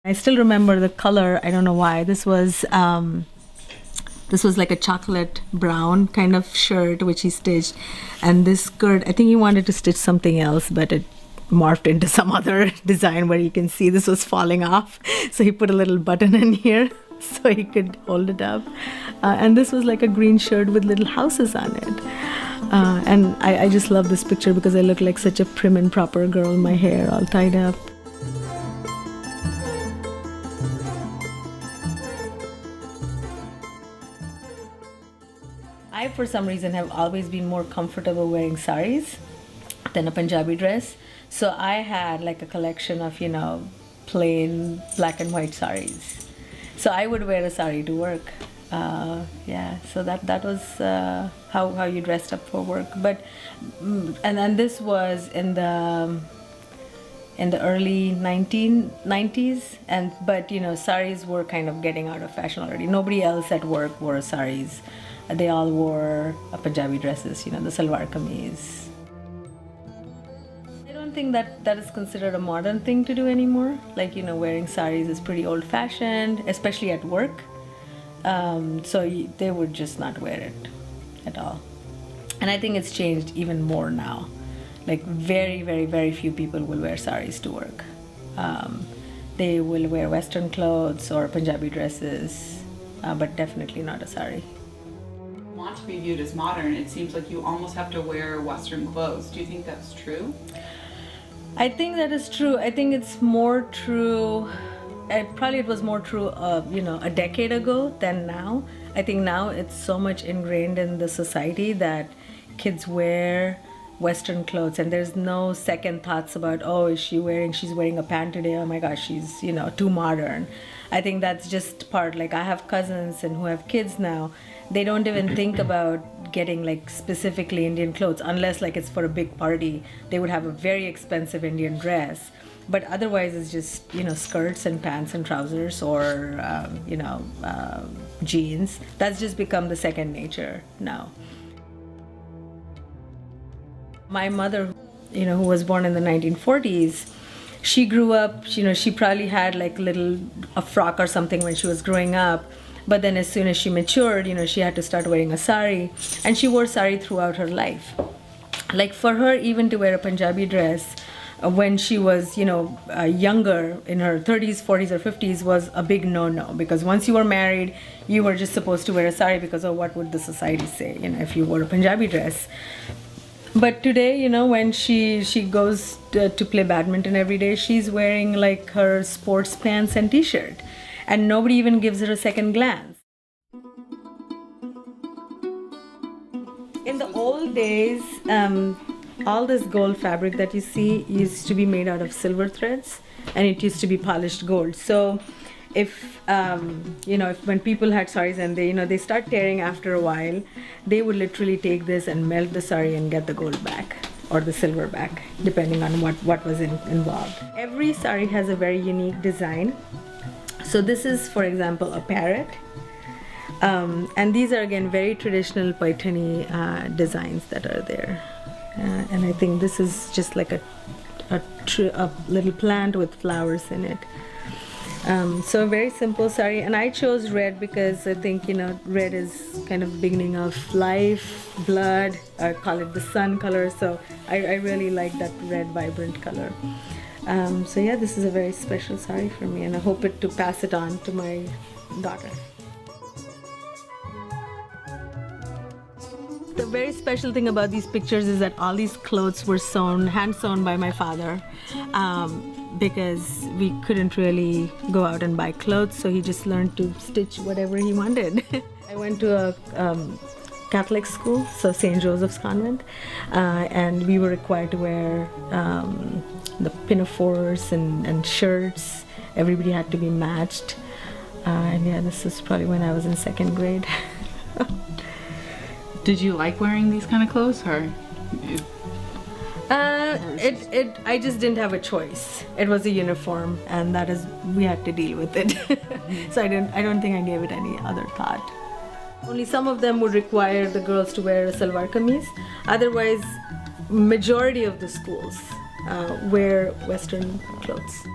I still remember the color. I don't know why. This was like a chocolate brown kind of shirt which he stitched, and this skirt, I think he wanted to stitch something else, but it morphed into some other design where you can see this was falling off. So he put a little button in here so he could hold it up. And this was like a green shirt with little houses on it. And I just love this picture because I look like such a prim and proper girl, my hair all tied up. I, for some reason, have always been more comfortable wearing saris than a Punjabi dress. So I had like a collection of, plain black and white saris. So I would wear a sari to work. Yeah, so that was how you dressed up for work. But and then this was in the early 1990s, but saris were kind of getting out of fashion already. Nobody else at work wore saris. They all wore Punjabi dresses, the salwar kameez. I don't think that is considered a modern thing to do anymore. Like, wearing saris is pretty old-fashioned, especially at work. So they would just not wear it at all. And I think it's changed even more now. Like, very, very, very few people will wear saris to work. They will wear Western clothes or Punjabi dresses, but definitely not a sari. Want to be viewed as modern, it seems like you almost have to wear Western clothes. Do you think that's true? I think that is true. I think it's more true. It was more true, a decade ago than now. I think now it's so much ingrained in the society that kids wear Western clothes, and there's no second thoughts about, oh, she's wearing a pant today, oh my gosh, she's too modern. I think that's just part, like I have cousins and who have kids now, they don't even think about getting like specifically Indian clothes unless like it's for a big party. They would have a very expensive Indian dress, but otherwise it's just skirts and pants and trousers or jeans. That's just become the second nature now. My mother, who was born in the 1940s, she grew up, she probably had like a frock or something when she was growing up. But then as soon as she matured, she had to start wearing a sari. And she wore sari throughout her life. Like for her, even to wear a Punjabi dress when she was, younger, in her 30s, 40s, or 50s was a big no-no. Because once you were married, you were just supposed to wear a sari because, oh, what would the society say, if you wore a Punjabi dress. But today, when she goes to play badminton every day, she's wearing like her sports pants and t-shirt. And nobody even gives her a second glance. In the old days, all this gold fabric that you see used to be made out of silver threads, and it used to be polished gold. So if when people had saris and they start tearing after a while, they would literally take this and melt the sari and get the gold back or the silver back, depending on what was involved. Every sari has a very unique design. So this is, for example, a parrot. And these are, again, very traditional Paithani designs that are there. And I think this is just like a little plant with flowers in it. So a very simple sari. And I chose red because I think, red is kind of beginning of life, blood, I call it the sun color. So I really like that red, vibrant color. So yeah, this is a very special sari for me, and I hope to pass it on to my daughter. The very special thing about these pictures is that all these clothes were hand sewn by my father, because we couldn't really go out and buy clothes, so he just learned to stitch whatever he wanted. I went to a Catholic school, so St. Joseph's Convent, and we were required to wear the pinafores and shirts. Everybody had to be matched. And yeah, this is probably when I was in second grade. Did you like wearing these kind of clothes, or? I just didn't have a choice. It was a uniform, and we had to deal with it. So I don't think I gave it any other thought. Only some of them would require the girls to wear a salwar kameez. Otherwise, majority of the schools wear Western clothes.